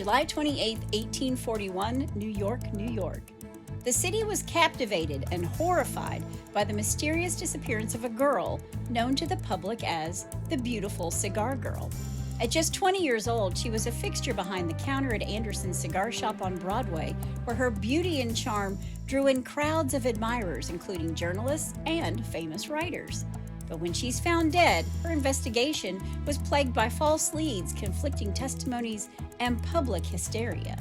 July 28, 1841, New York, New York. The city was captivated and horrified by the mysterious disappearance of a girl known to the public as the beautiful Cigar Girl. At just 20 years old, she was a fixture behind the counter at Anderson's cigar shop on Broadway, where her beauty and charm drew in crowds of admirers, including journalists and famous writers. But when she's found dead, her investigation was plagued by false leads, conflicting testimonies, and public hysteria.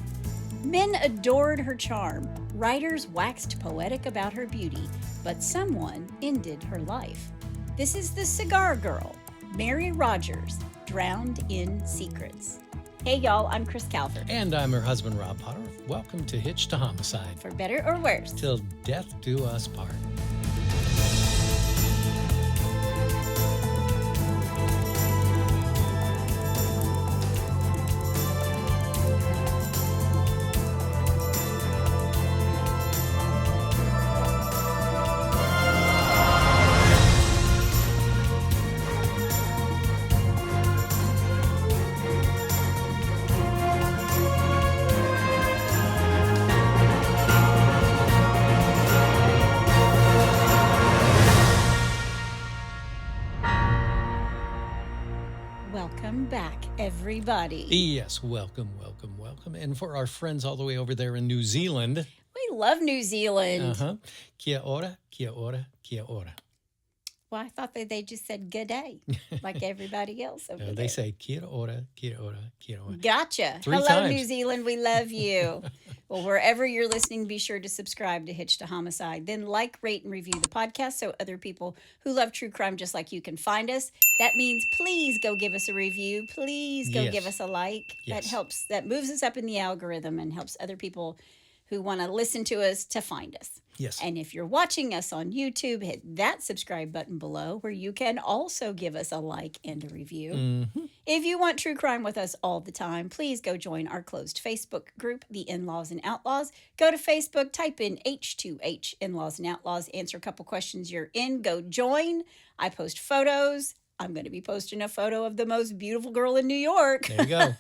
Men adored her charm. Writers waxed poetic about her beauty, but someone ended her life. This is the Cigar Girl, Marie Rogêt, drowned in secrets. Hey y'all, I'm Chris Calvert. And I'm her husband, Rob Potter. Welcome to Hitched to Homicide. For better or worse. Till death do us part. Everybody. Yes, welcome. And for our friends all the way over there in New Zealand. We love New Zealand. Kia ora, kia ora, kia ora. Well, I thought that they just said good day, like everybody else over there. They say kia ora, kia ora, kia ora. Gotcha. 3 Hello, times. New Zealand. We love you. Well, wherever you're listening, be sure to subscribe to Hitched to Homicide. Then like, rate, and review the podcast so other people who love true crime just like you can find us. That means please go give us a review. Please go give us a like. Yes. That helps. That moves us up in the algorithm and helps other people who want to listen to us to find us. Yes. And if you're watching us on YouTube, hit that subscribe button below where you can also give us a like and a review. Mm-hmm. If you want true crime with us all the time, please go join our closed Facebook group, The In-Laws and Outlaws. Go to Facebook, type in H2H, In-Laws and Outlaws, answer a couple questions you're in, go join. I post photos. I'm going to be posting a photo of the most beautiful girl in New York. There you go.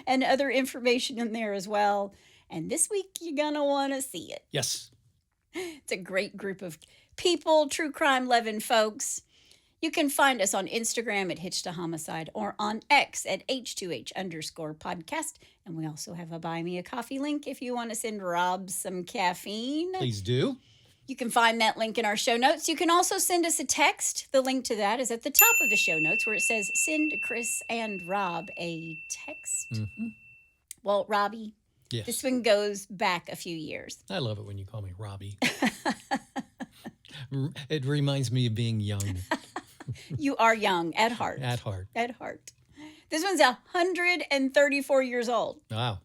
And other information in there as well. And this week, you're going to want to see it. Yes. It's a great group of people, true crime loving folks. You can find us on Instagram at Hitched to Homicide or on X at H2H_podcast. And we also have a Buy Me a Coffee link if you want to send Rob some caffeine. Please do. You can find that link in our show notes. You can also send us a text. The link to that is at the top of the show notes where it says, send Chris and Rob a text. Mm-hmm. Well, Robbie. Yes. This one goes back a few years. I love it when you call me Robbie. It reminds me of being young. You are young at heart. At heart. At heart. This one's 134 years old. Wow.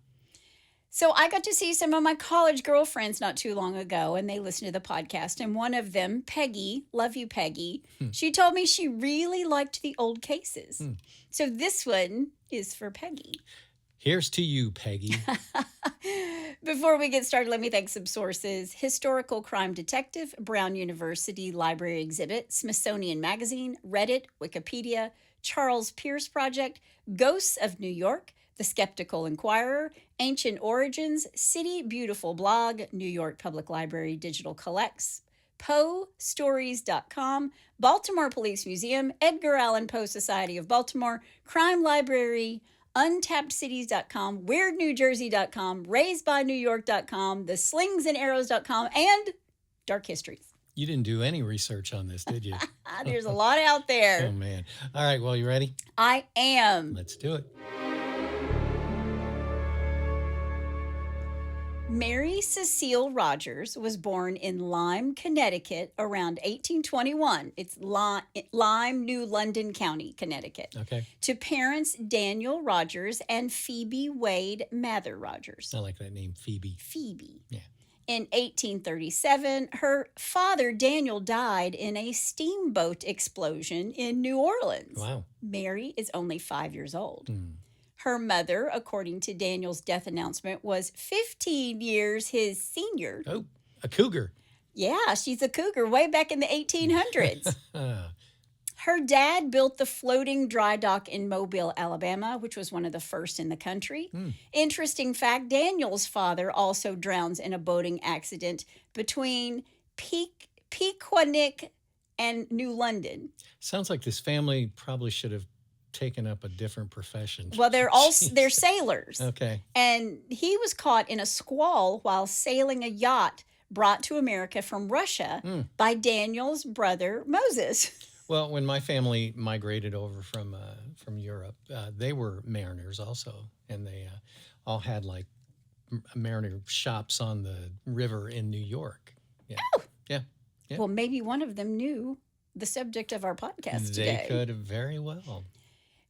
So I got to see some of my college girlfriends not too long ago, and they listened to the podcast. And one of them, Peggy, love you, Peggy, she told me she really liked the old cases. So this one is for Peggy. Here's to you, Peggy. Before we get started, let me thank some sources. Historical Crime Detective, Brown University Library Exhibit, Smithsonian Magazine, Reddit, Wikipedia, Charles Pierce Project, Ghosts of New York, The Skeptical Inquirer, Ancient Origins, City Beautiful Blog, New York Public Library Digital Collects, PoeStories.com, Baltimore Police Museum, Edgar Allan Poe Society of Baltimore, Crime Library, UntappedCities.com, WeirdNewJersey.com, RaisedByNewYork.com, TheSlingsAndArrows.com, and Dark Histories. You didn't do any research on this, did you? There's a lot out there. Oh, man. All right, well, you ready? I am. Let's do it. Mary Cecile Rogers was born in Lyme, Connecticut around 1821. It's Lyme, New London County, Connecticut. Okay. To parents Daniel Rogers and Phoebe Wade Mather Rogers. I like that name, Phoebe. Phoebe. Yeah. In 1837, her father Daniel died in a steamboat explosion in New Orleans. Wow. Mary is only 5 years old. Mm. Her mother, according to Daniel's death announcement, was 15 years his senior. Oh, a cougar. Yeah, she's a cougar way back in the 1800s. Her dad built the floating dry dock in Mobile, Alabama, which was one of the first in the country. Interesting fact, Daniel's father also drowns in a boating accident between Pequannock and New London. Sounds like this family probably should have taken up a different profession. Well, they're sailors. Okay. And he was caught in a squall while sailing a yacht brought to America from Russia by Daniel's brother Moses. Well, when my family migrated over from Europe, they were mariners also, and they all had like mariner shops on the river in New York. Yeah. Oh. Yeah. Yeah. Well, maybe one of them knew the subject of our podcast today. They could very well.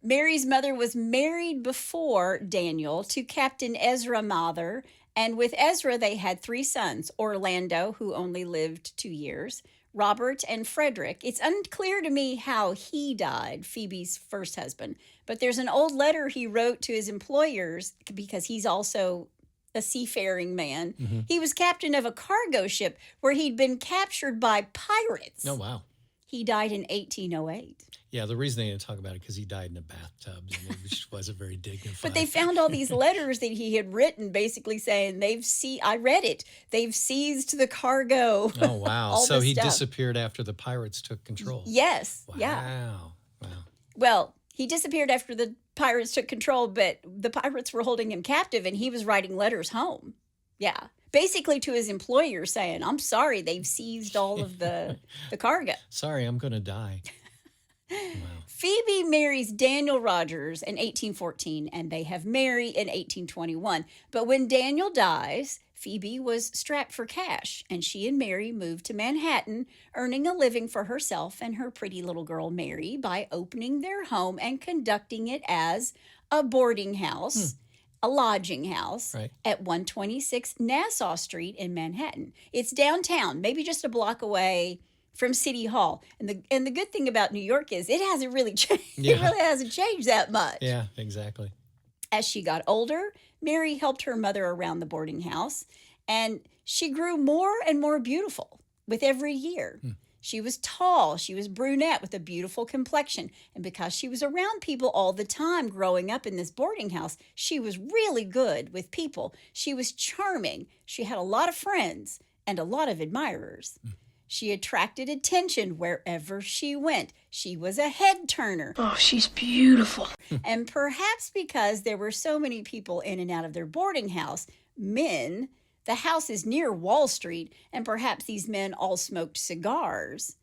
Mary's mother was married before Daniel to Captain Ezra Mather, and with Ezra they had 3 sons, Orlando, who only lived 2 years, Robert, and Frederick. It's unclear to me how he died, Phoebe's first husband, but there's an old letter he wrote to his employers because he's also a seafaring man. He was captain of a cargo ship where he'd been captured by pirates. Oh, wow. He died in 1808. Yeah, the reason they didn't talk about it because he died in a bathtub, and it just wasn't very dignified. But they found all these letters that he had written basically saying, I read it, they've seized the cargo. Oh, wow. So he stuff. disappeared after the pirates took control. Yes. Wow. Yeah. Wow. Well, he disappeared after the pirates took control, but the pirates were holding him captive and he was writing letters home. Yeah. Basically to his employer saying, I'm sorry, they've seized all of the cargo. Sorry, I'm going to die. Wow. Phoebe marries Daniel Rogers in 1814, and they have Mary in 1821. But when Daniel dies, Phoebe was strapped for cash, and she and Mary moved to Manhattan, earning a living for herself and her pretty little girl Mary by opening their home and conducting it as a boarding house, a lodging house, Right. at 126 Nassau Street in Manhattan. It's downtown, maybe just a block away from City Hall. And the good thing about New York is it hasn't really changed. Yeah. It really hasn't changed that much. Yeah, exactly. As she got older, Mary helped her mother around the boarding house, and she grew more and more beautiful with every year. She was tall, she was brunette with a beautiful complexion, and because she was around people all the time growing up in this boarding house, she was really good with people. She was charming. She had a lot of friends and a lot of admirers. She attracted attention wherever she went. She was a head turner. Oh, she's beautiful. And perhaps because there were so many people in and out of their boarding house, men, the house is near Wall Street, and perhaps these men all smoked cigars.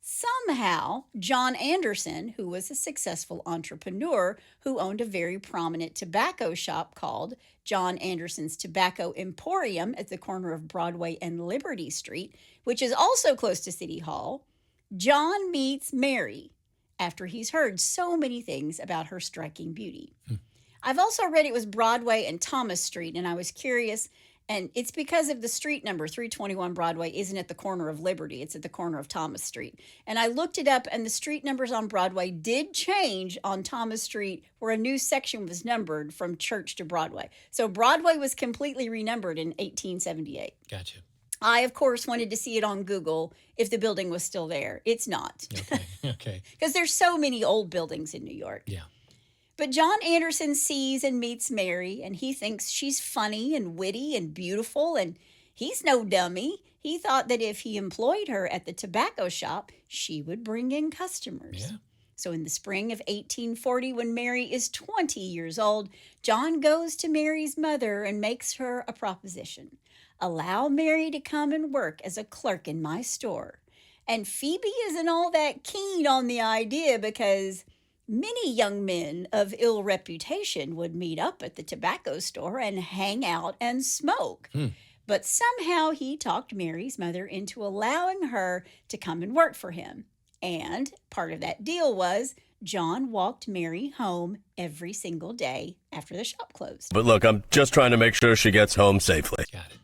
Somehow, John Anderson, who was a successful entrepreneur who owned a very prominent tobacco shop called John Anderson's Tobacco Emporium at the corner of Broadway and Liberty Street, which is also close to City Hall, John meets Mary after he's heard so many things about her striking beauty. I've also read it was Broadway and Thomas Street, and I was curious, and it's because of the street number, 321 Broadway isn't at the corner of Liberty, it's at the corner of Thomas Street. And I looked it up, and the street numbers on Broadway did change on Thomas Street, where a new section was numbered from Church to Broadway. So Broadway was completely renumbered in 1878. Gotcha. I, of course, wanted to see it on Google if the building was still there. It's not. Okay. Because there's so many old buildings in New York. Yeah. But John Anderson sees and meets Mary, and he thinks she's funny and witty and beautiful, and he's no dummy. He thought that if he employed her at the tobacco shop, she would bring in customers. Yeah. So in the spring of 1840, when Mary is 20 years old, John goes to Mary's mother and makes her a proposition. Allow Mary to come and work as a clerk in my store. And Phoebe isn't all that keen on the idea because many young men of ill reputation would meet up at the tobacco store and hang out and smoke. But somehow he talked Mary's mother into allowing her to come and work for him. And part of that deal was John walked Mary home every single day after the shop closed. But look, I'm just trying to make sure she gets home safely. Got it.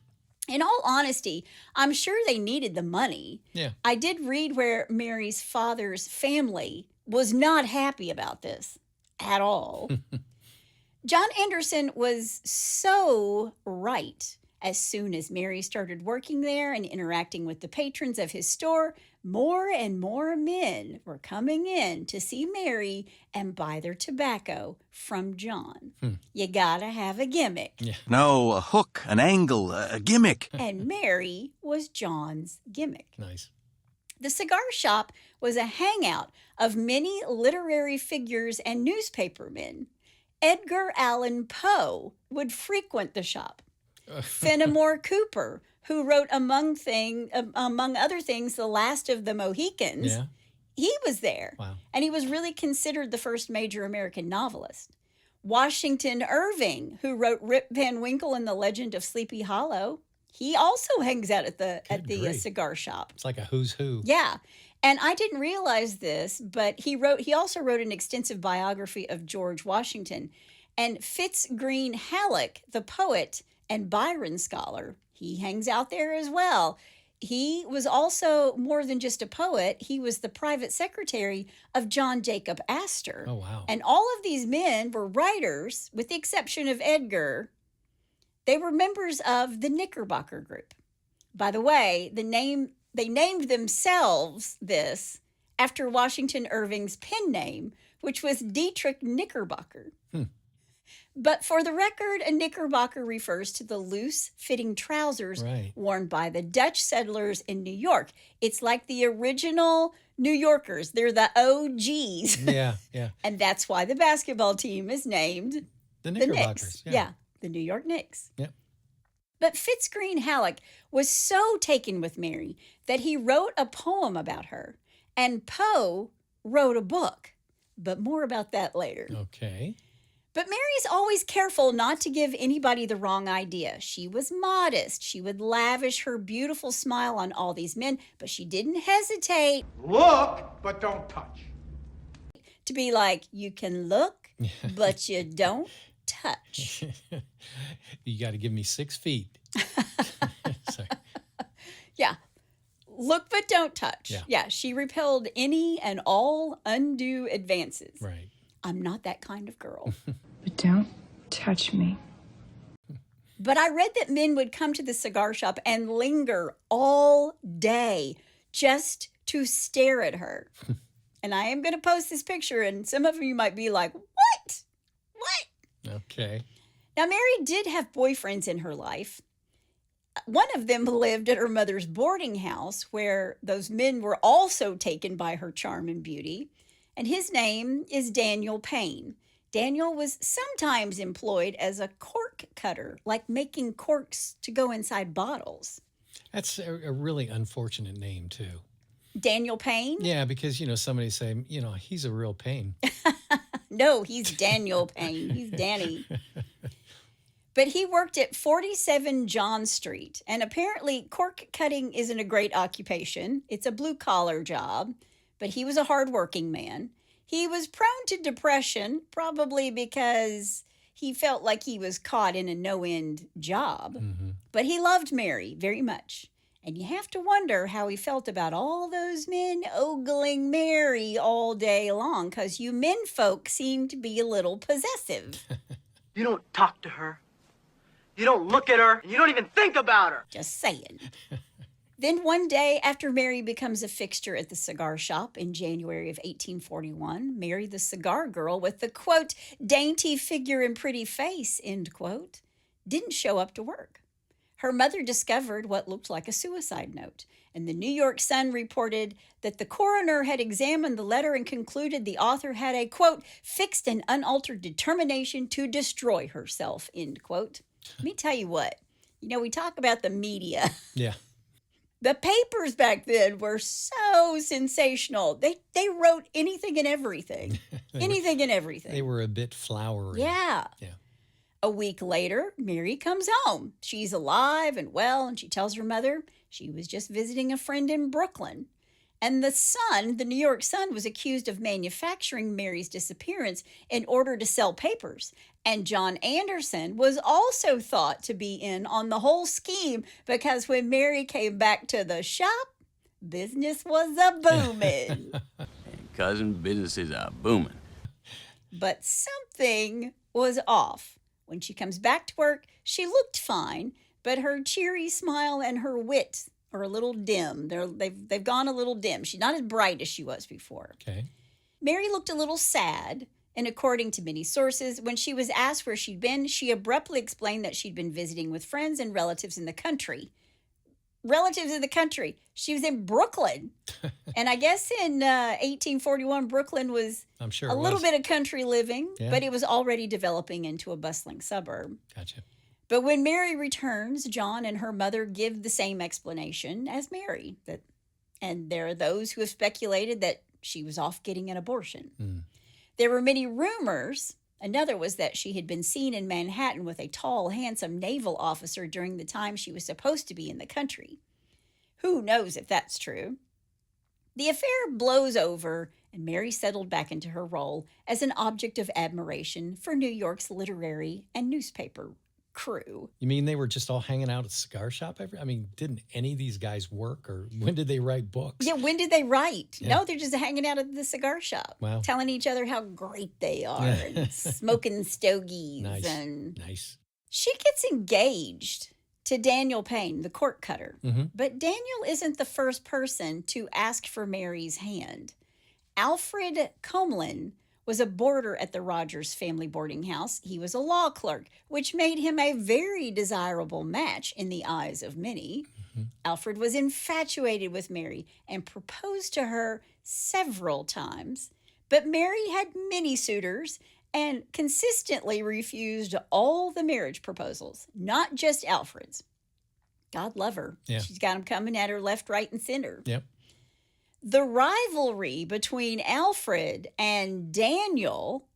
In all honesty, I'm sure they needed the money. Yeah. I did read where Mary's father's family was not happy about this at all. John Anderson was so right As soon as Mary started working there and interacting with the patrons of his store, more and more men were coming in to see Mary and buy their tobacco from John. You gotta have a gimmick. Yeah. No, a hook, an angle, a gimmick. And Mary was John's gimmick. Nice. The cigar shop was a hangout of many literary figures and newspapermen. Edgar Allan Poe would frequent the shop. Fenimore Cooper, who wrote among other things, The Last of the Mohicans, Yeah. he was there. Wow. And he was really considered the first major American novelist. Washington Irving, who wrote Rip Van Winkle and the Legend of Sleepy Hollow, he also hangs out at the grief. cigar shop. It's like a who's who. Yeah. And I didn't realize this, but he also wrote an extensive biography of George Washington. And Fitz Green Halleck, the poet and Byron scholar, he hangs out there as well. He was also more than just a poet. He was the private secretary of John Jacob Astor. Oh, wow. And all of these men were writers, with the exception of Edgar. They were members of the Knickerbocker Group. By the way, they named themselves this after Washington Irving's pen name, which was Dietrich Knickerbocker. But for the record, a knickerbocker refers to the loose-fitting trousers worn by the Dutch settlers in New York. It's like the original New Yorkers. They're the OGs. Yeah, yeah. And that's why the basketball team is named The the Knickerbockers. Knicks. Yeah, the New York Knicks. Yep. But Fitz Green Halleck was so taken with Mary that he wrote a poem about her. And Poe wrote a book. But more about that later. Okay. But Mary's always careful not to give anybody the wrong idea. She was modest. She would lavish her beautiful smile on all these men, but she didn't hesitate. Look, but don't touch. To be like, you can look, but you don't touch. You got to give me 6 feet. Sorry. Yeah. Look, but don't touch. Yeah. She repelled any and all undue advances. Right. I'm not that kind of girl. But don't touch me. But I read that men would come to the cigar shop and linger all day just to stare at her. And I am going to post this picture, and some of you might be like, what? What? Okay. Now, Mary did have boyfriends in her life. One of them lived at her mother's boarding house, where those men were also taken by her charm and beauty. And his name is Daniel Payne. Daniel was sometimes employed as a cork cutter, like making corks to go inside bottles. That's a really unfortunate name, too. Daniel Payne? Yeah, because, somebody say, he's a real pain. No, he's Daniel Payne. He's Danny. But he worked at 47 John Street. And apparently cork cutting isn't a great occupation. It's a blue-collar job. But he was a hardworking man. He was prone to depression, probably because he felt like he was caught in a no-end job. Mm-hmm. But he loved Mary very much. And you have to wonder how he felt about all those men ogling Mary all day long, because you men folk seem to be a little possessive. You don't talk to her. You don't look at her. And you don't even think about her. Just saying. Then one day, after Mary becomes a fixture at the cigar shop in January of 1841, Mary the Cigar Girl with the, quote, dainty figure and pretty face, end quote, didn't show up to work. Her mother discovered what looked like a suicide note, and the New York Sun reported that the coroner had examined the letter and concluded the author had a, quote, fixed and unaltered determination to destroy herself, end quote. Let me tell you what, we talk about the media. Yeah. The papers back then were so sensational. They wrote anything and everything. They were a bit flowery. Yeah. Yeah. A week later, Mary comes home. She's alive and well, and she tells her mother she was just visiting a friend in Brooklyn. And the Sun, the New York Sun, was accused of manufacturing Mary's disappearance in order to sell papers. And John Anderson was also thought to be in on the whole scheme, because when Mary came back to the shop, business was a-booming. Cousin, businesses are booming. But something was off. When she comes back to work, she looked fine, but her cheery smile and her wit are a little dim. They've gone a little dim. She's not as bright as she was before. Okay. Mary looked a little sad, and according to many sources, when she was asked where she'd been, she abruptly explained that she'd been visiting with friends and relatives in the country. Relatives in the country. She was in Brooklyn. And I guess in 1841, Brooklyn was I'm sure a little bit of country living, Yeah. but it was already developing into a bustling suburb. Gotcha. But when Mary returns, John and her mother give the same explanation as Mary. And there are those who have speculated that she was off getting an abortion. Mm. There were many rumors. Another was that she had been seen in Manhattan with a tall, handsome naval officer during the time she was supposed to be in the country. Who knows if that's true? The affair blows over, and Mary settled back into her role as an object of admiration for New York's literary and newspaper crew. You mean they were just all hanging out at the cigar shop? Didn't any of these guys work, or when did they write books? Yeah, when did they write? Yeah. No, they're just hanging out at the cigar shop, Wow. telling each other how great they are and smoking stogies. Nice. And Nice. she gets engaged to Daniel Payne, the cork cutter. Mm-hmm. But Daniel isn't the first person to ask for Mary's hand. Alfred Comlin was a boarder at the Rogers family boarding house. He was a law clerk, which made him a very desirable match in the eyes of many. Mm-hmm. Alfred was infatuated with Mary and proposed to her several times, but Mary had many suitors and consistently refused all the marriage proposals, not just Alfred's. God love her. Yeah. She's got them coming at her left, right, and center. Yep. The rivalry between Alfred and Daniel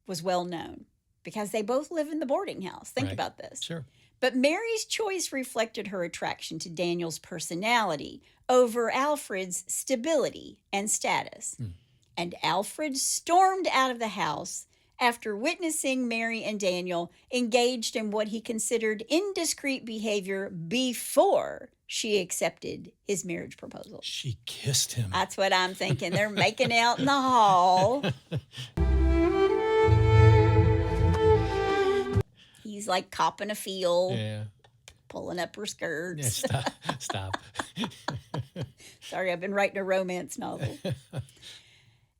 was well known because they both live in the boarding house. Think Right. about this. Sure. But Mary's choice reflected her attraction to Daniel's personality over Alfred's stability and status. And Alfred stormed out of the house after witnessing Mary and Daniel engaged in what he considered indiscreet behavior before she accepted his marriage proposal. She kissed him. That's what I'm thinking. They're making out in the hall. He's like copping a feel, Yeah. pulling up her skirts. Yeah. Stop. Stop. Sorry, I've been writing a romance novel.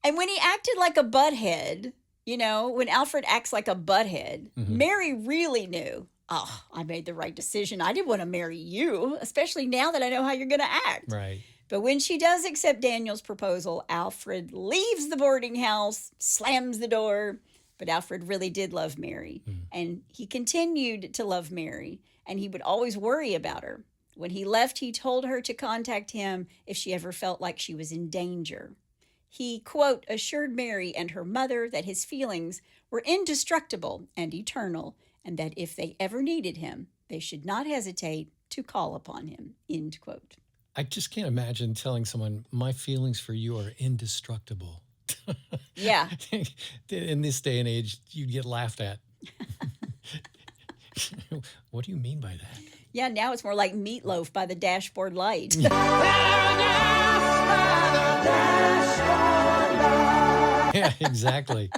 And when he acted like a butthead, when Alfred acts like a butthead, Mary really knew, I made the right decision. I didn't want to marry you, especially now that I know how you're going to act. Right. But when she does accept Daniel's proposal, Alfred leaves the boarding house, slams the door. But Alfred really did love Mary, and he continued to love Mary, and he would always worry about her. When he left, he told her to contact him if she ever felt like she was in danger. He, quote, assured Mary and her mother that his feelings were indestructible and eternal, and that if they ever needed him, they should not hesitate to call upon him, end quote. I just can't imagine telling someone, my feelings for you are indestructible. Yeah. In this day and age, you'd get laughed at. What do you mean by that? Yeah, now it's more like Meatloaf by the dashboard light. Yeah, exactly.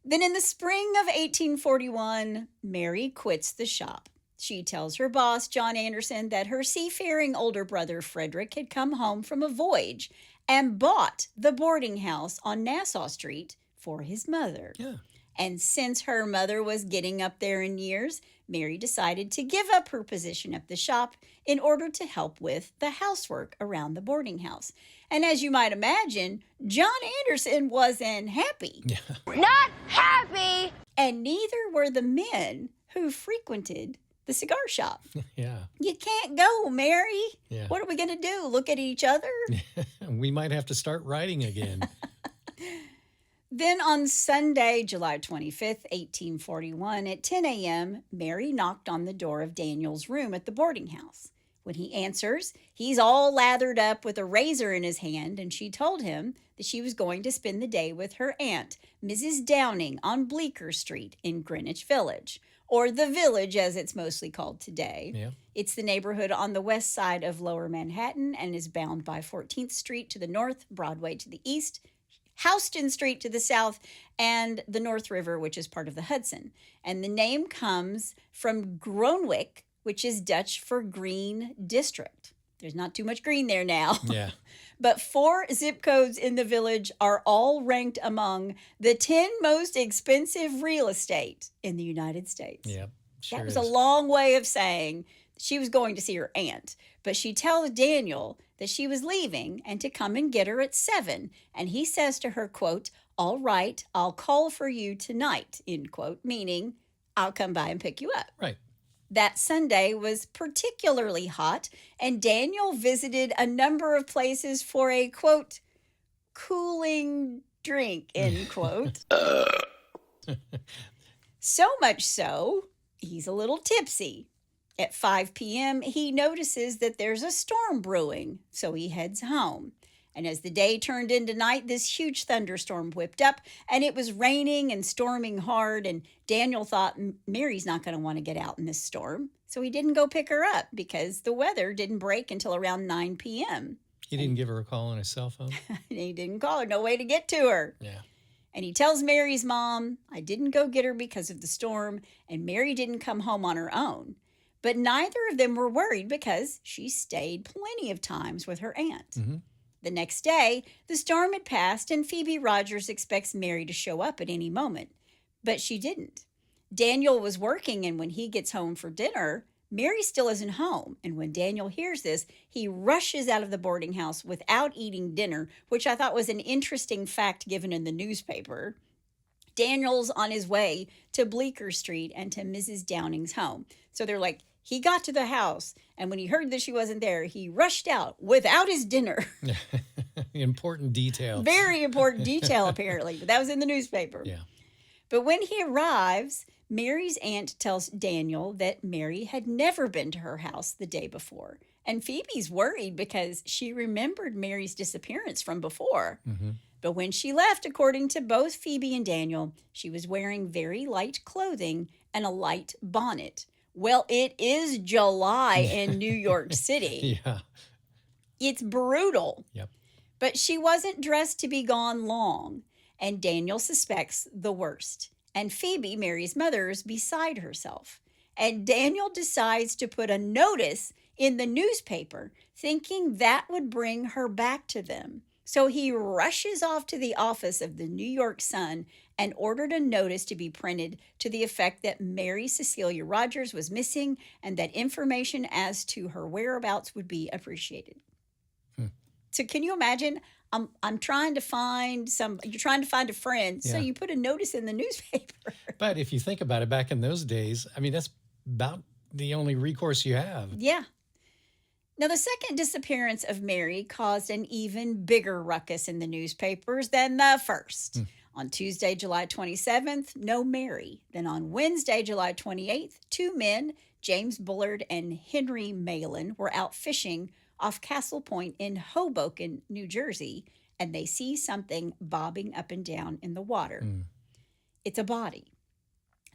Then in the spring of 1841, Mary quits the shop. She tells her boss, John Anderson, that her seafaring older brother, Frederick, had come home from a voyage and bought the boarding house on Nassau Street for his mother. Yeah. And since her mother was getting up there in years, Mary decided to give up her position at the shop in order to help with the housework around the boarding house. And as you might imagine, John Anderson wasn't happy. Yeah. Not happy! And neither were the men who frequented the cigar shop. Yeah. You can't go, Mary. Yeah. What are we going to do? Look at each other? We might have to start writing again. Then on Sunday, July 25th, 1841, at 10 a.m., Mary knocked on the door of Daniel's room at the boarding house. When he answers, he's all lathered up with a razor in his hand, and she told him that she was going to spend the day with her aunt, Mrs. Downing, on Bleecker Street in Greenwich Village, or the Village as it's mostly called today. Yeah. It's the neighborhood on the west side of Lower Manhattan and is bound by 14th Street to the north, Broadway to the east, Houston Street to the south, and the North River, which is part of the Hudson. And the name comes from Groenwick, which is Dutch for green district. There's not too much green there now. Yeah. But 4 zip codes in the village are all ranked among the 10 most expensive real estate in the United States. Yep. Sure That was is. a long way of saying she was going to see her aunt. But she tells Daniel that she was leaving and to come and get her at 7. And he says to her, quote, "All right, I'll call for you tonight," end quote, meaning I'll come by and pick you up. Right. That Sunday was particularly hot, and Daniel visited a number of places for a, quote, cooling drink, end quote. So much so, he's a little tipsy. At 5 p.m., he notices that there's a storm brewing, so he heads home. And as the day turned into night, this huge thunderstorm whipped up, and it was raining and storming hard, and Daniel thought Mary's not going to want to get out in this storm, so he didn't go pick her up because the weather didn't break until around 9 p.m. He didn't give her a call on his cell phone? And he didn't call her, no way to get to her. Yeah. And he tells Mary's mom, "I didn't go get her because of the storm, and Mary didn't come home on her own." But neither of them were worried because she stayed plenty of times with her aunt. Mm-hmm. The next day, the storm had passed, and Phoebe Rogers expects Mary to show up at any moment. But she didn't. Daniel was working, and when he gets home for dinner, Mary still isn't home. And when Daniel hears this, he rushes out of the boarding house without eating dinner, which I thought was an interesting fact given in the newspaper. Daniel's on his way to Bleecker Street and to Mrs. Downing's home. So they're like, he got to the house, and when he heard that she wasn't there, he rushed out without his dinner. Important detail. Very important detail, apparently, but that was in the newspaper. Yeah. But when he arrives, Mary's aunt tells Daniel that Mary had never been to her house the day before. And Phoebe's worried because she remembered Mary's disappearance from before. Mm-hmm. But when she left, according to both Phoebe and Daniel, she was wearing very light clothing and a light bonnet. Well, it is July in New York City. Yeah. It's brutal. Yep. But she wasn't dressed to be gone long, and Daniel suspects the worst. And Phoebe, Mary's mother, is beside herself. And Daniel decides to put a notice in the newspaper, thinking that would bring her back to them. So he rushes off to the office of the New York Sun and ordered a notice to be printed to the effect that Mary Cecilia Rogers was missing and that information as to her whereabouts would be appreciated. So can you imagine? I'm trying to find you're trying to find a friend, so Yeah. you put a notice in the newspaper. But if you think about it, back in those days, I mean, that's about the only recourse you have. Yeah. Now, the second disappearance of Mary caused an even bigger ruckus in the newspapers than the first. On Tuesday, July 27th, no Mary. Then on Wednesday, July 28th, 2 men, James Bullard and Henry Malin, were out fishing off Castle Point in Hoboken, New Jersey, and they see something bobbing up and down in the water. It's a body.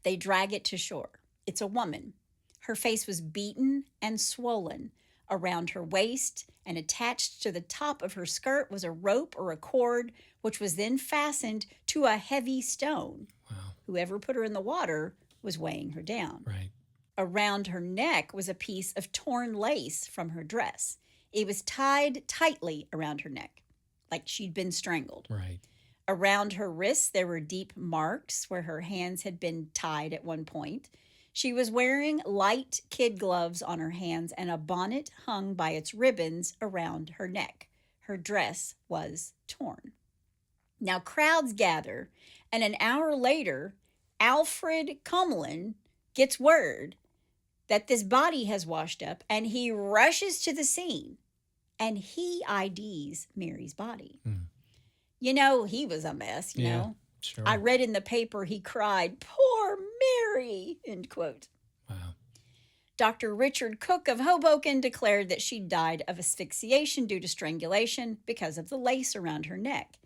They drag it to shore. It's a woman. Her face was beaten and swollen. Around her waist and attached to the top of her skirt was a rope or a cord, which was then fastened to a heavy stone. Wow. Whoever put her in the water was weighing her down. Right. Around her neck was a piece of torn lace from her dress. It was tied tightly around her neck, like she'd been strangled. Right. Around her wrists, there were deep marks where her hands had been tied at one point. She was wearing light kid gloves on her hands and a bonnet hung by its ribbons around her neck. Her dress was torn. Now crowds gather, and an hour later, Alfred Cumlin gets word that this body has washed up, and he rushes to the scene, and he IDs Mary's body. You know, he was a mess, you know. Sure. I read in the paper he cried, "Poor Mary," end quote. Wow. Dr. Richard Cook of Hoboken declared that she died of asphyxiation due to strangulation because of the lace around her neck.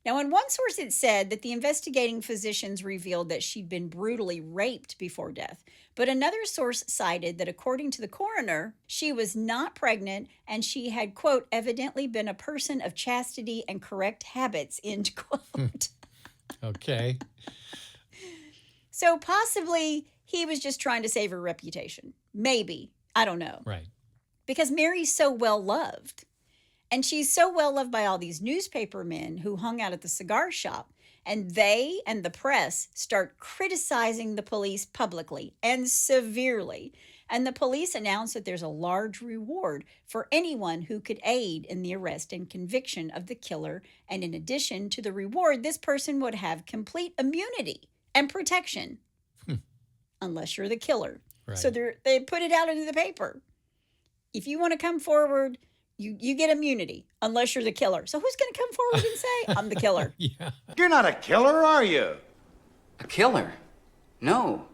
Now, in one source, it said that the investigating physicians revealed that she'd been brutally raped before death. But another source cited that according to the coroner, she was not pregnant and she had, quote, evidently been a person of chastity and correct habits, end quote. Okay. So possibly he was just trying to save her reputation. Maybe. I don't know. Right. Because Mary's so well loved. And she's so well loved by all these newspaper men who hung out at the cigar shop. And they and the press start criticizing the police publicly and severely. And the police announced that there's a large reward for anyone who could aid in the arrest and conviction of the killer. And in addition to the reward, this person would have complete immunity and protection. Unless you're the killer. Right. So they put it out into the paper. If you want to come forward, you get immunity, unless you're the killer. So who's going to come forward and say, I'm the killer? Yeah. You're not a killer, are you? A killer? No.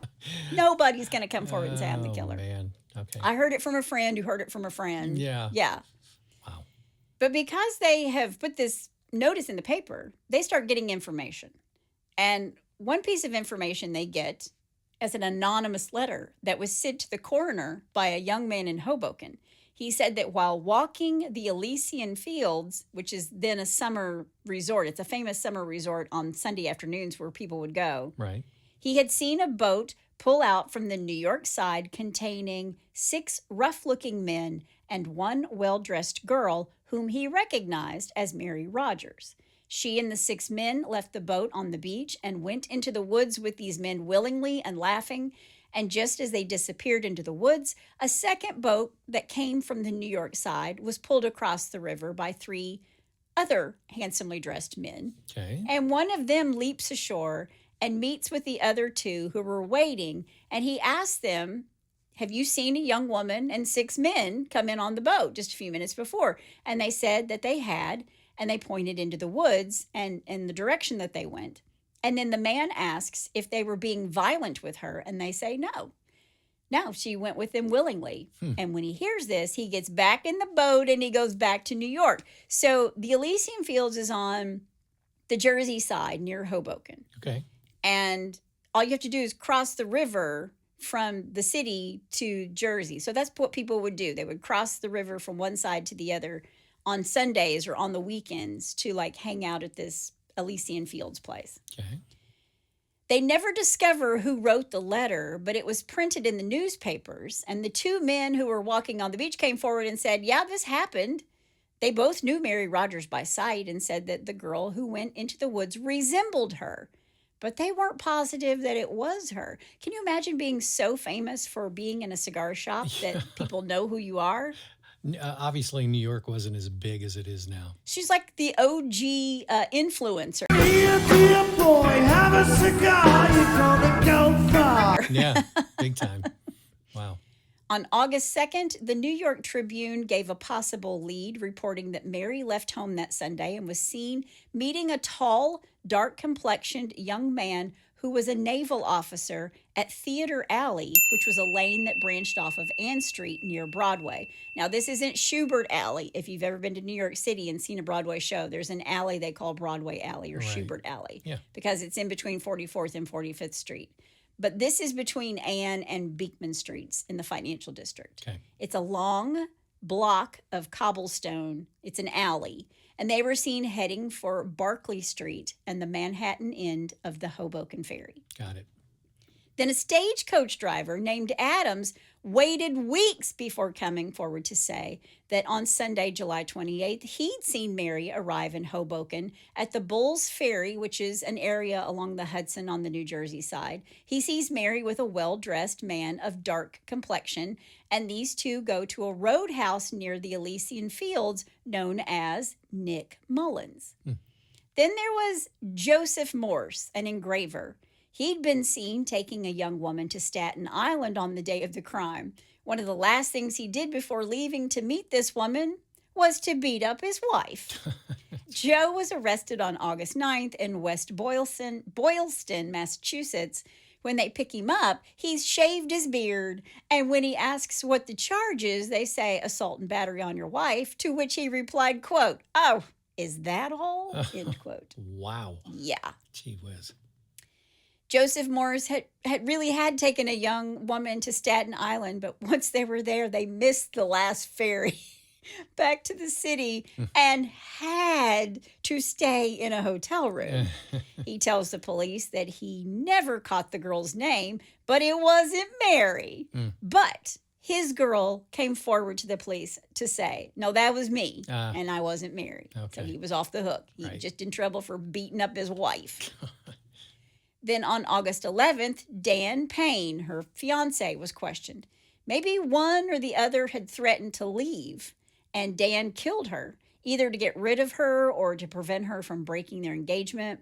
Nobody's going to come forward and say, I'm the Oh, killer. man. Okay. I heard it from a friend who heard it from a friend. Yeah. Yeah. Wow. But because they have put this notice in the paper, they start getting information. And one piece of information they get is an anonymous letter that was sent to the coroner by a young man in Hoboken. He said that while walking the Elysian Fields, which is then a summer resort, it's a famous summer resort on Sunday afternoons where people would go. Right. He had seen a boat pull out from the New York side containing 6 rough-looking men and 1 well-dressed girl whom he recognized as Mary Rogers. She and the 6 men left the boat on the beach and went into the woods with these men willingly and laughing. And just as they disappeared into the woods, a second boat that came from the New York side was pulled across the river by 3 other handsomely dressed men. Okay. And one of them leaps ashore and meets with the other 2 who were waiting. And he asks them, have you seen a young woman and 6 men come in on the boat just a few minutes before? And they said that they had, and they pointed into the woods and in the direction that they went. And then the man asks if they were being violent with her, and they say no. No, she went with them willingly. And when he hears this, he gets back in the boat and he goes back to New York. So the Elysian Fields is on the Jersey side near Hoboken. Okay. And all you have to do is cross the river from the city to Jersey. So that's what people would do. They would cross the river from one side to the other on Sundays or on the weekends to like hang out at this Elysian Fields place. Okay. They never discover who wrote the letter, but it was printed in the newspapers. And the 2 men who were walking on the beach came forward and said, yeah, this happened. They both knew Mary Rogers by sight and said that the girl who went into the woods resembled her. But they weren't positive that it was her. Can you imagine being so famous for being in a cigar shop that people know who you are? Obviously, New York wasn't as big as it is now. She's like the OG influencer. Boy, have a cigar, you're gonna go far. Yeah, big time. Wow. On August 2nd, the New York Tribune gave a possible lead, reporting that Mary left home that Sunday and was seen meeting a tall, dark-complexioned young man who was a naval officer at Theater Alley, which was a lane that branched off of Ann Street near Broadway. Now, this isn't Schubert Alley. If you've ever been to New York City and seen a Broadway show, there's an alley they call Broadway Alley or Right. Schubert Alley because it's in between 44th and 45th Street. But this is between Ann and Beekman Streets in the financial district. Okay. It's a long block of cobblestone. It's an alley. And they were seen heading for Barclay Street and the Manhattan end of the Hoboken Ferry. Got it. Then a stagecoach driver named Adams waited weeks before coming forward to say that on Sunday, July 28th, he'd seen Mary arrive in Hoboken at the Bulls Ferry, which is an area along the Hudson on the New Jersey side. He sees Mary with a well-dressed man of dark complexion, and these 2 go to a roadhouse near the Elysian Fields known as Nick Mullins. Then there was Joseph Morse, an engraver. He'd been seen taking a young woman to Staten Island on the day of the crime. One of the last things he did before leaving to meet this woman was to beat up his wife. Joe was arrested on August 9th in West Boylston, Massachusetts. When they pick him up, he's shaved his beard. And when he asks what the charge is, they say assault and battery on your wife, to which he replied, quote, "Oh, Is that all? End quote. Wow. Yeah. Gee whiz. Joseph Morris had really taken a young woman to Staten Island, but once they were there, they missed the last ferry back to the city and had to stay in a hotel room. He tells the police that he never caught the girl's name, but it wasn't Mary. But his girl came forward to the police to say, no, that was me, and I wasn't Mary. Okay. So he was off the hook. He was just in trouble for beating up his wife. Then on August 11th, Dan Payne, her fiance, was questioned. Maybe one or the other had threatened to leave, and Dan killed her, either to get rid of her or to prevent her from breaking their engagement.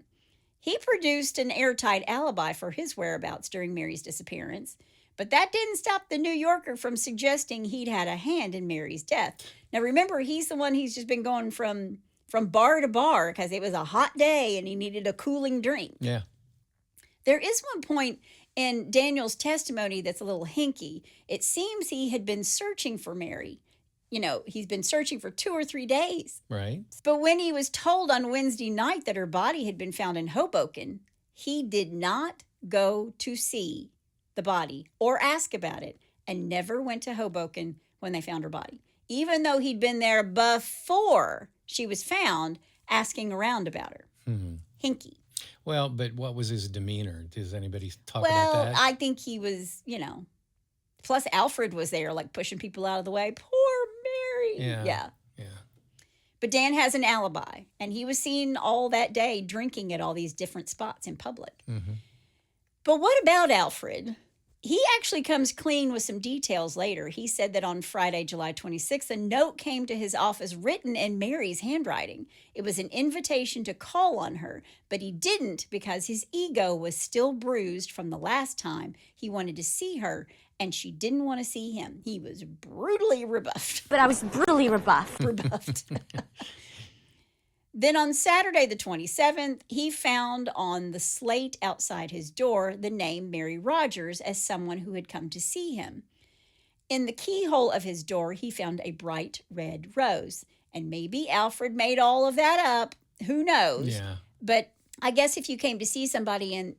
He produced an airtight alibi for his whereabouts during Mary's disappearance, but that didn't stop the New Yorker from suggesting he'd had a hand in Mary's death. Now remember, he's the one he's just been going from bar to bar because it was a hot day and he needed a cooling drink. Yeah. There is one point in Daniel's testimony that's a little hinky. It seems he had been searching for Mary. You know, he's been searching for 2 or 3 days. Right. But when he was told on Wednesday night that her body had been found in Hoboken, he did not go to see the body or ask about it and never went to Hoboken when they found her body, even though he'd been there before she was found asking around about her. Hinky. Well, but what was his demeanor? Does anybody talk about Well, that? I think he was, plus Alfred was there, like pushing people out of the way. Poor Mary. Yeah. But Dan has an alibi, and he was seen all that day drinking at all these different spots in public. But what about Alfred? He actually comes clean with some details later. He said that on Friday, July 26th, a note came to his office written in Mary's handwriting. It was an invitation to call on her, but he didn't because his ego was still bruised from the last time he wanted to see her, and she didn't want to see him. He was brutally rebuffed. But I was brutally rebuffed. Then on Saturday the 27th, he found on the slate outside his door the name Mary Rogers as someone who had come to see him. In the keyhole of his door, he found a bright red rose. And maybe Alfred made all of that up. Who knows? Yeah. But I guess if you came to see somebody and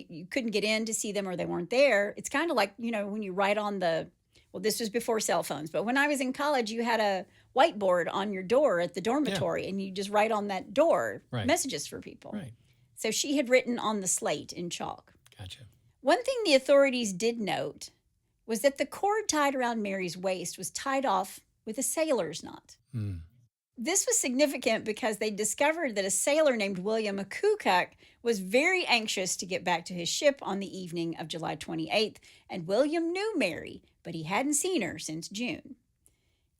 you couldn't get in to see them or they weren't there, it's kind of like, when you write on this was before cell phones, but when I was in college, you had a whiteboard on your door at the dormitory and you just write on that door messages for people. Right. So she had written on the slate in chalk. Gotcha. One thing the authorities did note was that the cord tied around Mary's waist was tied off with a sailor's knot. This was significant because they discovered that a sailor named William McCookuck was very anxious to get back to his ship on the evening of July 28th, and William knew Mary, but he hadn't seen her since June.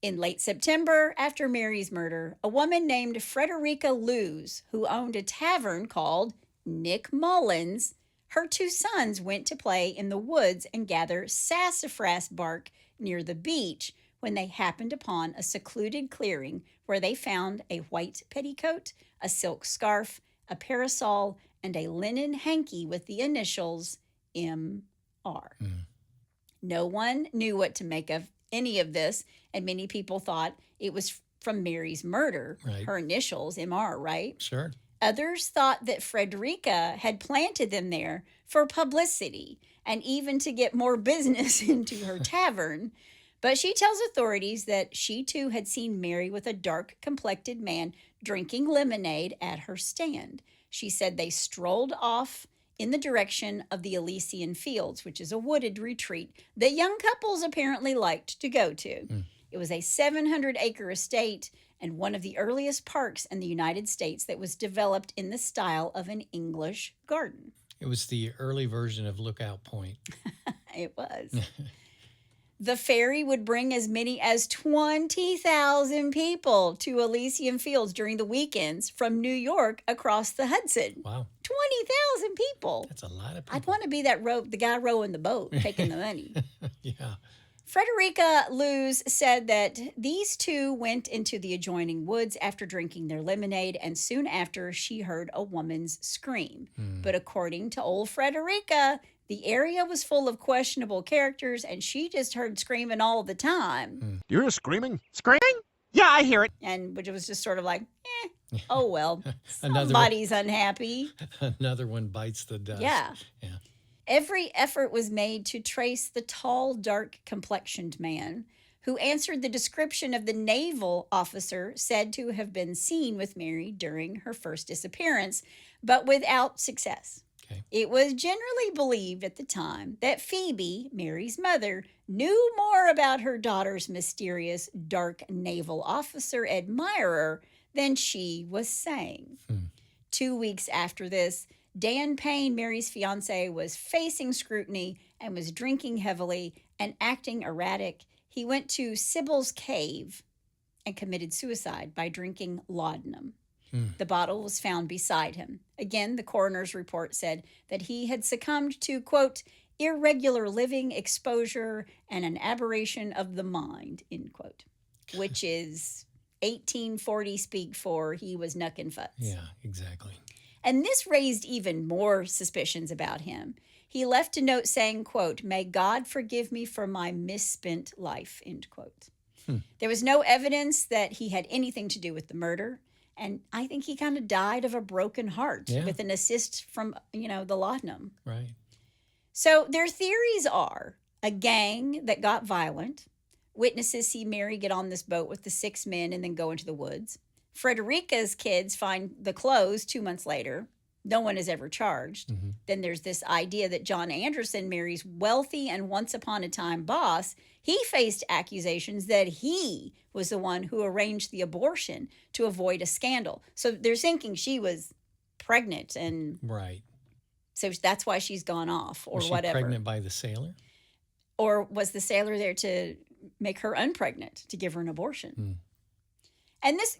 In late September, after Mary's murder, a woman named Frederica Lewes, who owned a tavern called Nick Mullins, her 2 sons went to play in the woods and gather sassafras bark near the beach when they happened upon a secluded clearing where they found a white petticoat, a silk scarf, a parasol, and a linen hanky with the initials M.R. No one knew what to make of any of this, and many people thought it was from Mary's murder, her initials, M.R., right? Sure. Others thought that Frederica had planted them there for publicity and even to get more business into her tavern. But she tells authorities that she too had seen Mary with a dark-complected man drinking lemonade at her stand. She said they strolled off in the direction of the Elysian Fields, which is a wooded retreat that young couples apparently liked to go to. It was a 700-acre estate and one of the earliest parks in the United States that was developed in the style of an English garden. It was the early version of Lookout Point. It was. The ferry would bring as many as 20,000 people to Elysian Fields during the weekends from New York across the Hudson. Wow. 20,000 people. That's a lot of people. I'd want to be the guy rowing the boat, taking the money. Yeah. Frederica Lewes said that these 2 went into the adjoining woods after drinking their lemonade, and soon after she heard a woman's scream. But according to old Frederica, the area was full of questionable characters, and she just heard screaming all the time. You're screaming? Screaming? Yeah, I hear it. And which was just sort of like, Oh, well, somebody's unhappy. Another one bites the dust. Yeah. Yeah. Every effort was made to trace the tall, dark-complexioned man who answered the description of the naval officer said to have been seen with Mary during her first disappearance, but without success. Okay. It was generally believed at the time that Phoebe, Mary's mother, knew more about her daughter's mysterious dark naval officer admirer than she was saying. 2 weeks after this, Dan Payne, Mary's fiance, was facing scrutiny and was drinking heavily and acting erratic. He went to Sybil's cave and committed suicide by drinking laudanum. The bottle was found beside him. Again, the coroner's report said that he had succumbed to, quote, irregular living, exposure, and an aberration of the mind, end quote, which is 1840 speak for he was knuckin' futs. Yeah, exactly. And this raised even more suspicions about him. He left a note saying, quote, may God forgive me for my misspent life, end quote. There was no evidence that he had anything to do with the murder. And I think he kind of died of a broken heart with an assist from, the laudanum. Right. So their theories are a gang that got violent. Witnesses see Mary get on this boat with the 6 men and then go into the woods. Frederica's kids find the clothes 2 months later. No one is ever charged. Then there's this idea that John Anderson, Mary's wealthy and once upon a time boss, he faced accusations that he was the one who arranged the abortion to avoid a scandal. So they're thinking she was pregnant, and right. So that's why she's gone off or was she whatever. Pregnant by the sailor? Or was the sailor there to make her unpregnant, to give her an abortion? And this,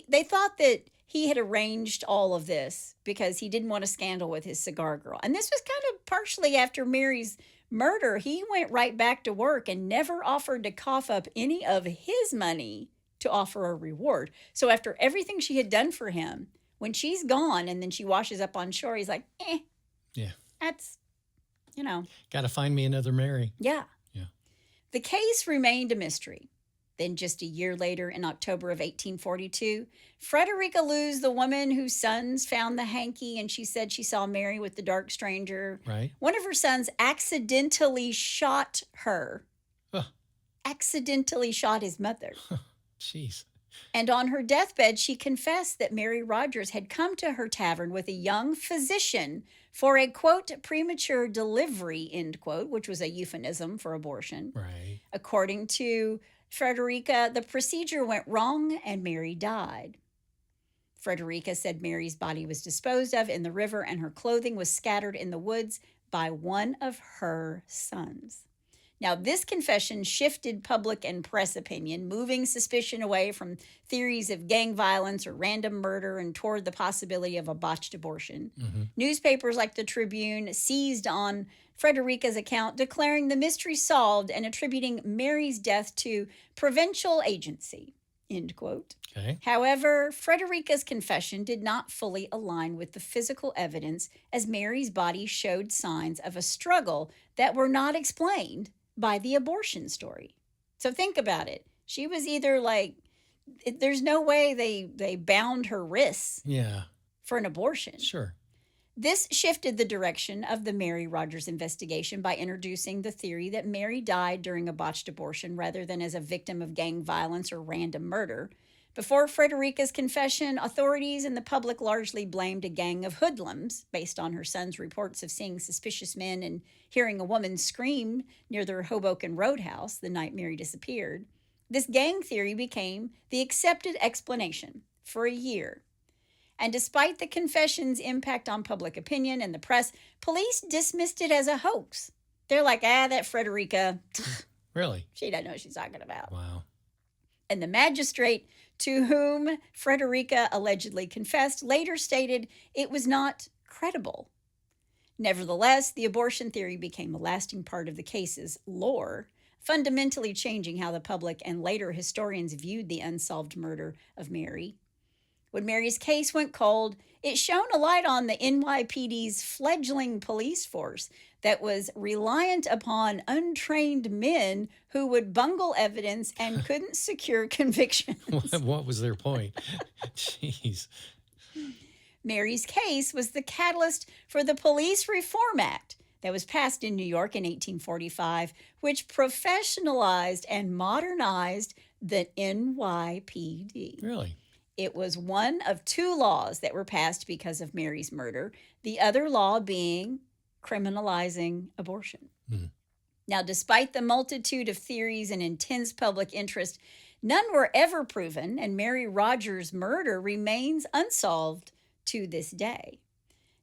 they thought that he had arranged all of this because he didn't want a scandal with his cigar girl. And this was kind of partially after Mary's murder. He went right back to work and never offered to cough up any of his money to offer a reward. So after everything she had done for him, when she's gone and then she washes up on shore, he's like, yeah, that's, got to find me another Mary. Yeah. Yeah. The case remained a mystery. Then just a year later, in October of 1842, Frederica Lewes, the woman whose sons found the hanky, and she said she saw Mary with the dark stranger. Right. One of her sons accidentally shot her. Accidentally shot his mother. Jeez. And on her deathbed, she confessed that Mary Rogers had come to her tavern with a young physician for a, quote, premature delivery, end quote, which was a euphemism for abortion. Right. According to Frederica, the procedure went wrong and Mary died. Frederica said Mary's body was disposed of in the river and her clothing was scattered in the woods by one of her sons. Now, this confession shifted public and press opinion, moving suspicion away from theories of gang violence or random murder and toward the possibility of a botched abortion. Newspapers like the Tribune seized on Frederica's account, declaring the mystery solved and attributing Mary's death to provincial agency, end quote. Okay. However, Frederica's confession did not fully align with the physical evidence, as Mary's body showed signs of a struggle that were not explained by the abortion story. So think about it. She was either like, there's no way they bound her wrists for an abortion. Sure. This shifted the direction of the Mary Rogers investigation by introducing the theory that Mary died during a botched abortion rather than as a victim of gang violence or random murder. Before Frederica's confession, authorities and the public largely blamed a gang of hoodlums based on her son's reports of seeing suspicious men and hearing a woman scream near their Hoboken Roadhouse the night Mary disappeared. This gang theory became the accepted explanation for a year. And despite the confession's impact on public opinion and the press, police dismissed it as a hoax. They're like, that Frederica, Really? she doesn't know what she's talking about. Wow. And the magistrate to whom Frederica allegedly confessed later stated it was not credible. Nevertheless, the abortion theory became a lasting part of the case's lore, fundamentally changing how the public and later historians viewed the unsolved murder of Mary. When Mary's case went cold, it shone a light on the NYPD's fledgling police force that was reliant upon untrained men who would bungle evidence and couldn't secure convictions. What was their point? Jeez. Mary's case was the catalyst for the Police Reform Act that was passed in New York in 1845, which professionalized and modernized the NYPD. Really? It was one of two laws that were passed because of Mary's murder, the other law being criminalizing abortion. Now, despite the multitude of theories and intense public interest, none were ever proven, and Mary Rogers' murder remains unsolved to this day.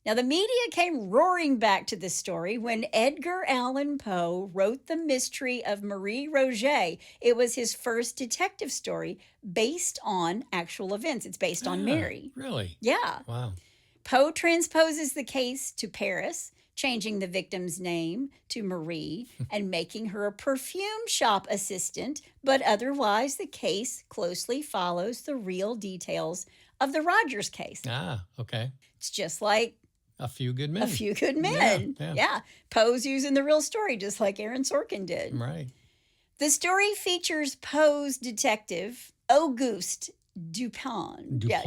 Now, the media came roaring back to this story when Edgar Allan Poe wrote The Mystery of Marie Rogêt. It was his first detective story based on actual events. It's based on Mary. Really? Yeah. Wow. Poe transposes the case to Paris, changing the victim's name to Marie and making her a perfume shop assistant, but otherwise the case closely follows the real details of the Rogers case. Ah, okay. It's just like A Few Good Men. A Few Good Men. Yeah. Poe's using the real story, just like Aaron Sorkin did. Right. The story features Poe's detective, Auguste Dupin. Yeah,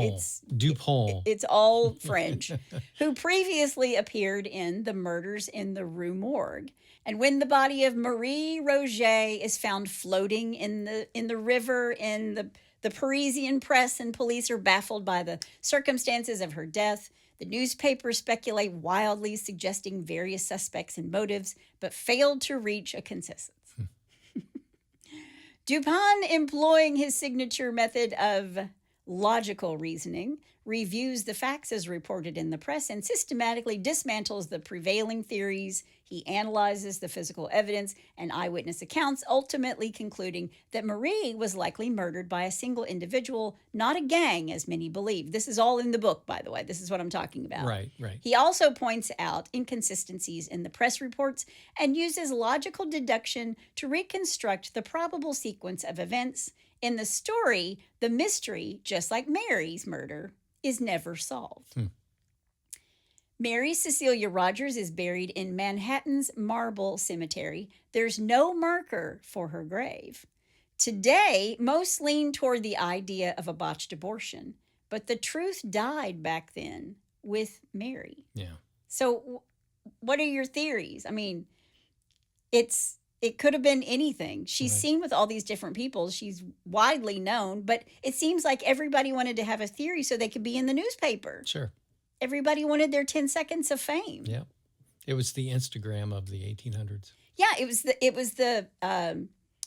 Dupont. it's all French, who previously appeared in The Murders in the Rue Morgue. And when the body of Marie Rogêt is found floating in the river, in the Parisian press and police are baffled by the circumstances of her death. The newspapers speculate wildly, suggesting various suspects and motives, but failed to reach a consensus. Dupin, employing his signature method of logical reasoning, reviews the facts as reported in the press and systematically dismantles the prevailing theories. He analyzes the physical evidence and eyewitness accounts, ultimately concluding that Marie was likely murdered by a single individual, not a gang, as many believe. This is all in the book, by the way. This is what I'm talking about. Right. He also points out inconsistencies in the press reports and uses logical deduction to reconstruct the probable sequence of events. In the story, the mystery, just like Mary's murder, is never solved. Mary Cecilia Rogers is buried in Manhattan's Marble Cemetery. There's no marker for her grave. Today, most lean toward the idea of a botched abortion, but the truth died back then with Mary. Yeah. So what are your theories? I mean, it could have been anything. She's seen with all these different people. She's widely known, but it seems like everybody wanted to have a theory so they could be in the newspaper. Sure. Everybody wanted their 10 seconds of fame. Yeah. It was the Instagram of the 1800s. Yeah, it was the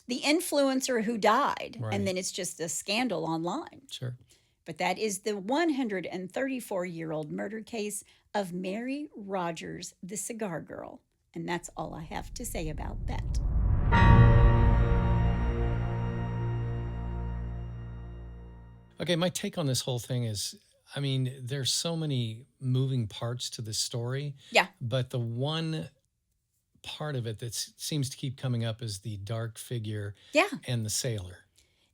influencer who died, Right. and then it's just a scandal online. Sure. But that is the 134-year-old murder case of Mary Rogers, the Cigar Girl. And that's all I have to say about that. Okay, my take on this whole thing is, I mean, there's so many moving parts to this story. Yeah. But the one part of it that seems to keep coming up is the dark figure and the sailor.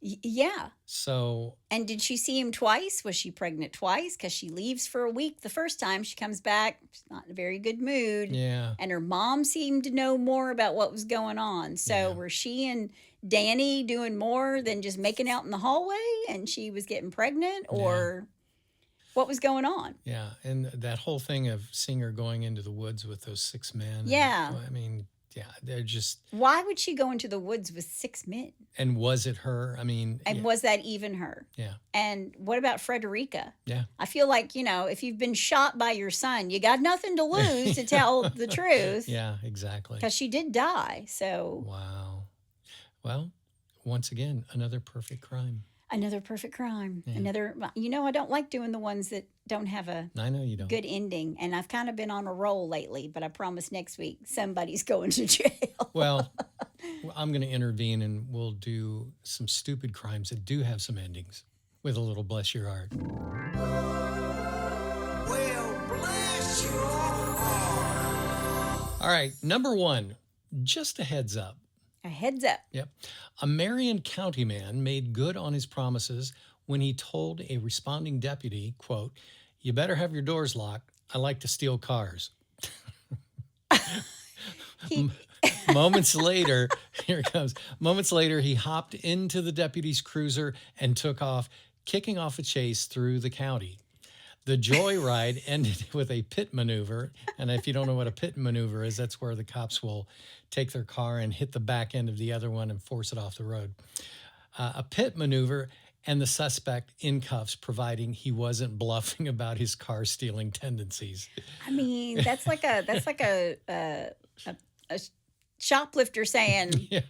Yeah. So. And did she see him twice? Was she pregnant twice? Because she leaves for a week the first time. She comes back. She's not in a very good mood. Yeah. And her mom seemed to know more about what was going on. So were she and Danny doing more than just making out in the hallway and she was getting pregnant? Or what was going on? Yeah. And that whole thing of seeing her going into the woods with those 6 men. Yeah. And, I mean, yeah, they're just. Why would she go into the woods with 6 men? And was it her? I mean. And was that even her? Yeah. And what about Frederica? Yeah. I feel like, if you've been shot by your son, you got nothing to lose to tell the truth. Yeah, exactly. Because she did die, so. Wow. Well, once again, another perfect crime. Another perfect crime. Yeah. Another, I don't like doing the ones that don't have a I know you don't. good ending. And I've kind of been on a roll lately, but I promise next week somebody's going to jail. Well, I'm going to intervene and we'll do some stupid crimes that do have some endings with a little bless your heart. Well, bless your heart. All right, number 1, just a heads up. A heads up. Yep. A Marion County man made good on his promises when he told a responding deputy, quote, "You better have your doors locked. I like to steal cars." Moments later, here it comes. Moments later, he hopped into the deputy's cruiser and took off, kicking off a chase through the county. The joyride ended with a pit maneuver. And if you don't know what a pit maneuver is, that's where the cops will take their car and hit the back end of the other one and force it off the road. A pit maneuver and the suspect in cuffs, providing he wasn't bluffing about his car stealing tendencies. I mean, that's like a shoplifter saying, Yeah,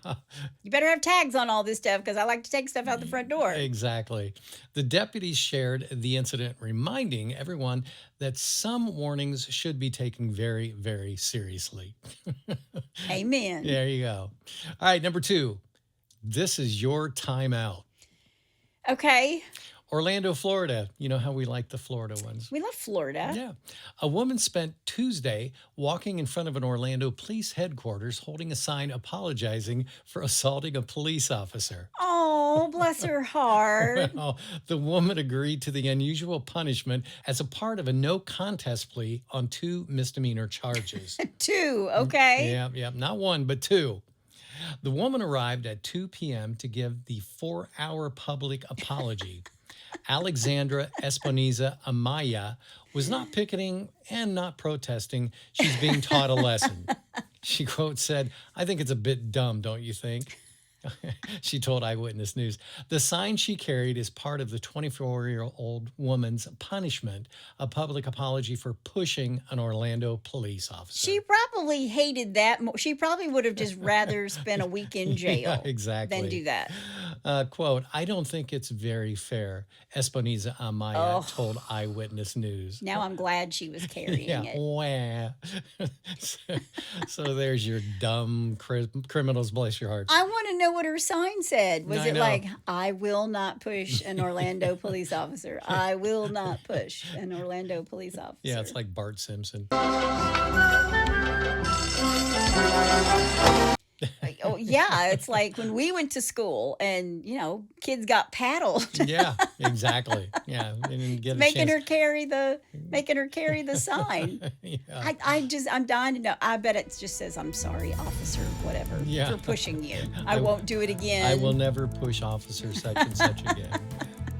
you better have tags on all this stuff because I like to take stuff out the front door. exactly. The deputies shared the incident, reminding everyone that some warnings should be taken very, very seriously. Amen. There you go. All right, number 2. This is your timeout. Okay. Orlando, Florida. You know how we like the Florida ones. We love Florida. Yeah. A woman spent Tuesday walking in front of an Orlando police headquarters holding a sign apologizing for assaulting a police officer. Oh, bless her heart. Well, the woman agreed to the unusual punishment as a part of a no contest plea on 2 misdemeanor charges. 2, okay. Yeah. Not 1, but 2. The woman arrived at 2 p.m. to give the 4-hour public apology. Alexandra Esponiza Amaya was not picketing and not protesting. She's being taught a lesson. She, quote, said, "I think it's a bit dumb, don't you think?" She told Eyewitness News. The sign she carried is part of the 24-year-old woman's punishment, a public apology for pushing an Orlando police officer. She probably hated that. She probably would have just rather spent a week in jail Yeah, exactly. than do that. Quote, "I don't think it's very fair," Esponiza Amaya told Eyewitness News. Now I'm glad she was carrying it. Wah. So there's your dumb criminals, bless your hearts. I want to know what her sign said. Was I it know. like, "I will not push an Orlando police officer. I will not push an Orlando police officer." Yeah, it's like Bart Simpson. Oh, yeah. It's like when we went to school and, kids got paddled. Yeah, exactly. Yeah, they didn't get a making chance. her carry the sign. Yeah. I'm dying to know. I bet it just says, "I'm sorry, officer," whatever, Yeah. for pushing you. I won't do it again. I will never push officer such and such again.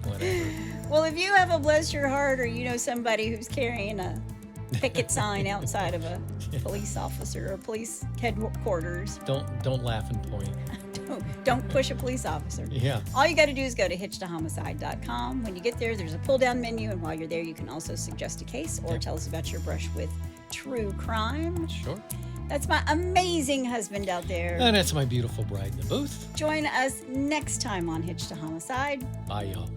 Whatever. Well, if you have a bless your heart or you know somebody who's carrying a picket sign outside of a police officer or police headquarters, Don't laugh and point. don't push a police officer. Yeah. All you got to do is go to hitchedtohomicide.com. When you get there, there's a pull-down menu, and while you're there, you can also suggest a case or tell us about your brush with true crime. Sure. That's my amazing husband out there. And that's my beautiful bride in the booth. Join us next time on Hitched to Homicide. Bye, y'all.